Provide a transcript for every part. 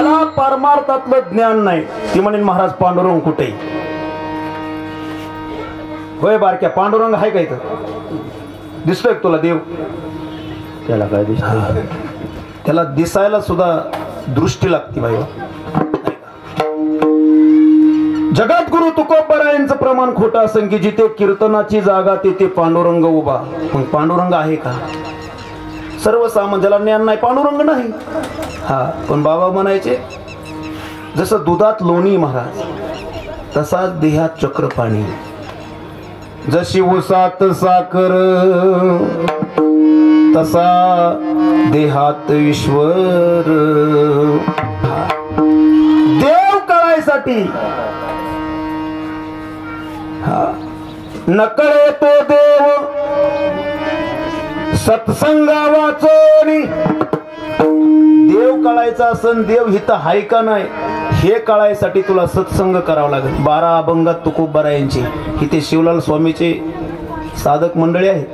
ज्याला परमार्थातलं ज्ञान नाही ती म्हणेन महाराज पांडुरंग कुठे? होय बारक्या, पांडुरंग आहे का इथं? दिसतोय तुला देव? त्याला काय दिसत? त्याला दिसायला सुद्धा दृष्टी लागते बाई. जगद्गुरु तुकोबरायांचं प्रमाण खोटं असेल की जिथे कीर्तनाची जागा तिथे पांडुरंग उभा. मग पांडुरंग आहे का? सर्वसामान्य ज्याला ज्ञान नाही पांडुरंग नाही. हा, पण बाबा म्हणायचे जसं दुधात लोणी महाराज तसाच देहात चक्र पाणी. जशी उसात साखर तसा देहात ईश्वर. देव कळायसाठी नकळे तो देव सत्संगा वाचोनी. देव कळायचा असन देव हिथं हाय का नाही हे कळायसाठी तुला सत्संग करावा लागेल. 12 अभंगात तुकोबरायांची इथे शिवलाल स्वामीचे साधक मंडळी आहे.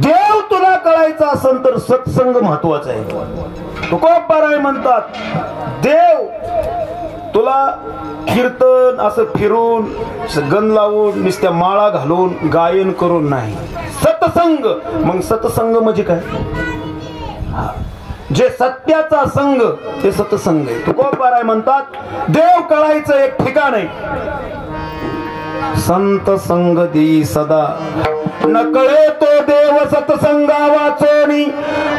देव तुला कळायचा असेल तर सत्संग महत्वाचा आहे. तुकोबराय म्हणतात देव तुला कीर्तन असं फिरून गण लावून नुसत्या माळा घालून गायन करून नाही, सत्संग. मग सत्संग म्हणजे काय? जे सत्याचा संग ते सत्संग आहे. तुकोबराय म्हणतात देव कळायचं एक ठिकाण आहे. संत संग दी सदा नकळे तो देव सत्संगा वाचोनी.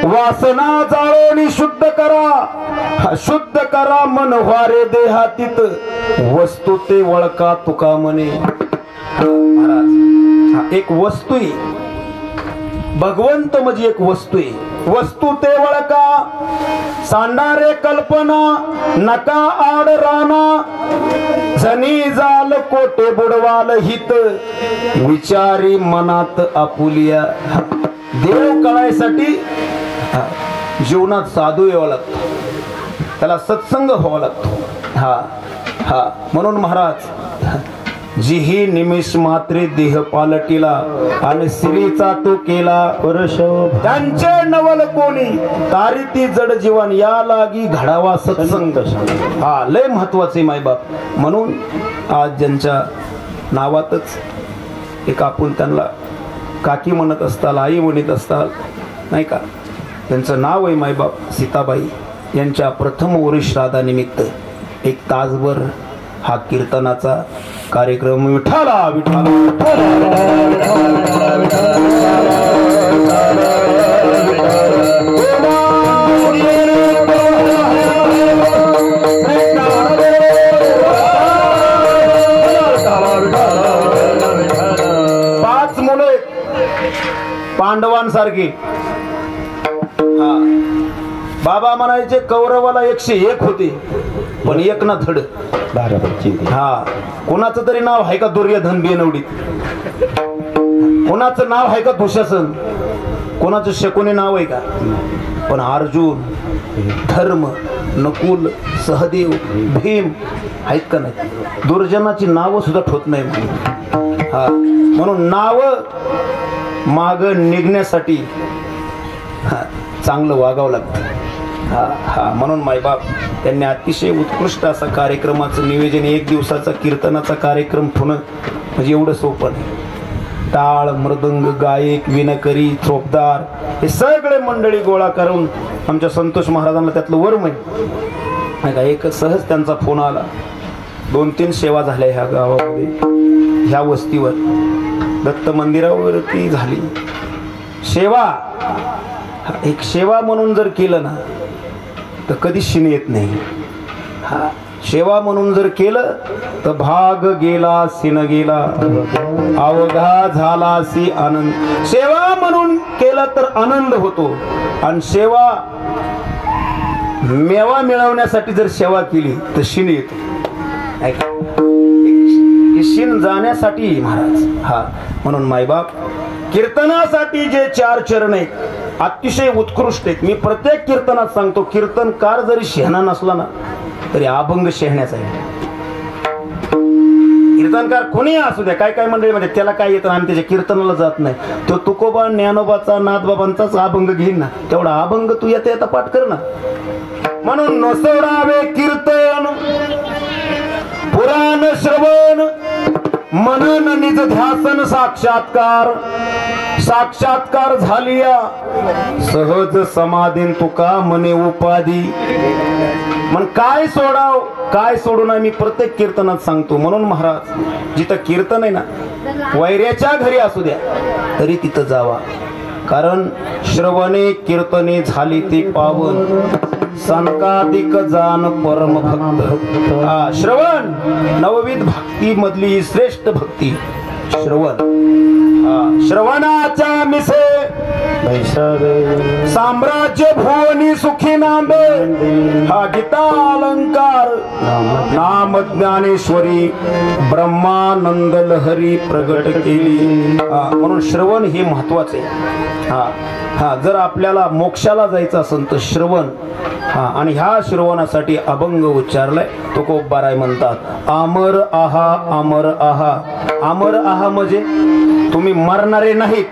वासना जाळोनी शुद्ध करा, शुद्ध करा मन व्हारे देहातीत. वस्तू ते वळका तुका म्हणे. महाराज एक वस्तू आहे, भगवंत म्हणजे एक वस्तू आहे. वस्तू ते वळका सांडारे कल्पना नका आड राना. जनी जाल कोटे बुडवाल हित विचारी मनात आपुलिया. देव कळायसाठी जीवनात साधू यावं लागतो, त्याला सत्संग व्हावा लागतो. हा हा म्हणून महाराज जिही निमिष मात्रे देह पालटिला आणि श्रीचा तो केला परशव. त्यांचे नवल कोणी तारी ती जड जीवन या लागी घडावा सत्संग. हा लय महत्वाचे मायबाप. म्हणून आज ज्यांच्या नावातच एक आपण त्यांना काकी म्हणत असताल, आई म्हणत असताल नाही का, त्यांचं नाव आहे मायबाप सीताबाई. यांच्या प्रथम वर्ष श्राद्धानिमित्त एक तासभर हा कीर्तनाचा कार्यक्रम विठाला विठाला पाच मुले पांडवांसारखी. बाबा म्हणायचे कौरवाला 101 होते पण एक ना धड. हा, कोणाचं तरी नाव आहे का दुर्योधन बेनवडीत? कोणाचं नाव आहे का दुःशासन? कोणाचं शकुनी नाव आहे का? पण अर्जुन, धर्म, नकुल, सहदेव, भीम आहेत का नाही? दुर्जनाची नावं सुद्धा ठोत नाही. हा, म्हणून नाव माग निघण्यासाठी चांगलं वागावं लागतं. हा हा म्हणून मायबाप त्यांनी अतिशय उत्कृष्ट असा कार्यक्रमाचं नियोजन, 1 दिवसाचा कीर्तनाचा कार्यक्रम ठेवणं म्हणजे एवढं सोपं नाही. टाळ, मृदंग, गायक, विणकरी, चोपदार हे सगळे मंडळी गोळा करून आमच्या संतोष महाराजांना त्यातलं वर्म आहे का. एक सहज त्यांचा फोन आला. 2-3 सेवा झाल्या ह्या गावामध्ये, ह्या वस्तीवर दत्त मंदिरावरती झाली सेवा. एक सेवा म्हणून जर केलं ना तर कधी शिन येत नाही. हा, सेवा म्हणून जर केलं तर भाग गेला सिन गेला अवघा झाला सी आनंद. सेवा म्हणून केलं तर आनंद होतो आणि सेवा मेवा मिळवण्यासाठी जर सेवा केली तर शिन येतो. शिन जाण्यासाठी महाराज. हा म्हणून मायबाप कीर्तनासाठी जे 4 चरण आहेत अतिशय उत्कृष्ट आहेत. मी प्रत्येक कीर्तनात सांगतो, कीर्तनकार जरी शहाणा नसला ना तरी अभंग शहाण्याचा आहे. कीर्तनकार कोणी असू द्या, काय काय मंडळी म्हणजे त्याला काय येतं आम्ही त्याच्या कीर्तनाला जात नाही. तो तुकोबा, ज्ञानोबाचा, नाथबाबांचाच अभंग घेईन ना, तेवढा अभंग तू येता येता पाठ कर ना. म्हणून न सोडावे कीर्तन पुराण श्रवण मनन निज ध्यासन साक्षात्कार साक्षात्कार झालिया सहज समाधीन तुका मने उपाधी. मग काय सोडाव काय सोडू नये मी प्रत्येक कीर्तनात सांगतो. म्हणून महाराज जिथं कीर्तन आहे ना वैऱ्याच्या घरी असू द्या तरी तिथं जावा. कारण श्रवणे कीर्तने झाली ते पावन संकाधिक जान परम भक्त. श्रवण नवविध भक्ती मधली श्रेष्ठ भक्ती श्रवण. श्रवणाच्या मिसे साम्राज्य भुवनी सुखी नांदे. हा गीता अलंकार नाम ज्ञानेश्वरी ब्रह्मानंद लहरी प्रगट केली. म्हणून श्रवण हे महत्वाचे. हा जर आपल्याला मोक्षाला जायचं असेल तर श्रवण. आणि ह्या श्रवणासाठी अभंग उच्चारलाय तो कोबाराय म्हणतात अमर आहा अमर आहा. अमर आहा म्हणजे तुम्ही मरणारे नाहीत,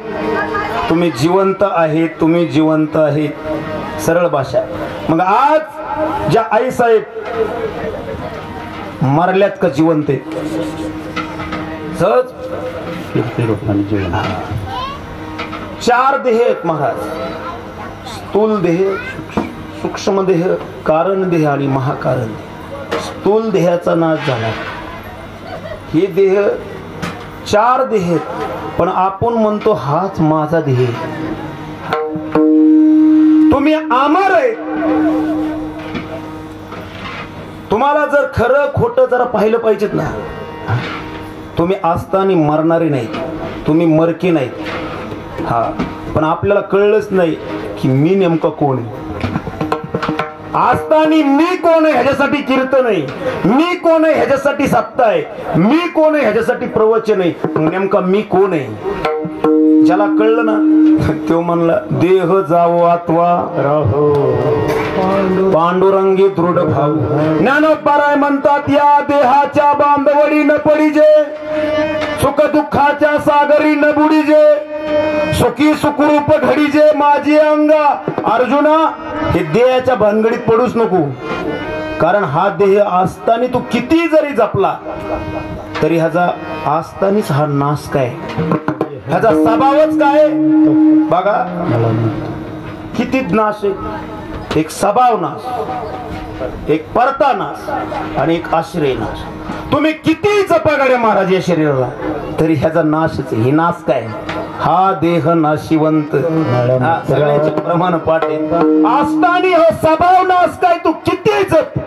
तुम्ही जिवंत आहेत, तुम्ही जिवंत आहेत. सरळ भाषा. मग आज ज्या आई साहेब मरल्यात का जिवंत आहेत? सहज चार देह आहेत महाराज. स्थूल देह, सूक्ष्म देह, कारण देह आणि महाकारण. स्थूल देहाचा नाश झाला. हे देह चार देह आहेत पण आपण म्हणतो हाच माझा देह. तुम्ही अमर आहे. तुम्हाला जर खरं खोटं जरा पाहिलं पाहिजेत ना. तुम्ही असताना मरणारे नाहीत, तुम्ही मरके नाहीत. पण आपल्याला कळलंच नाही की मी नेमका कोण आहे. असताना मी कोण आहे ह्याच्यासाठी कीर्तन आहे, मी कोण आहे ह्याच्यासाठी सत्ता आहे, मी कोण आहे ह्याच्यासाठी प्रवचन आहे. नेमका मी कोण आहे ज्याला कळलं ना तो म्हणला देह जावो आत्वा राहो पांडुरंगी दृढ भाव. ज्ञानोबाराय म्हणतात या देहाच्या बांधवडी न पडिजे, सुख दुःखाच्या सागरी न बुडीजे, सुखी सुखरूप घडीजे माझी अंगा. अर्जुना हे देहाच्या भानगडीत पडूच नको. कारण हा देह असताना तू किती जरी जपला तरी ह्याचा असतानीच हा नाश काय, ह्याचा स्वभावच काय बघा. किती नाश आहे. एक स्वभाव नाश, एक परता नाश आणि एक आश्रय नाश. तुम्ही किती जपा गाड्या महाराज या शरीराला तरी ह्याचा नाशच आहे. ही नाश काय हा देह नाशिवंत. सगळ्यांचे प्रमाण पाठ असताना हो स्वभाव नाश काय तू किती जप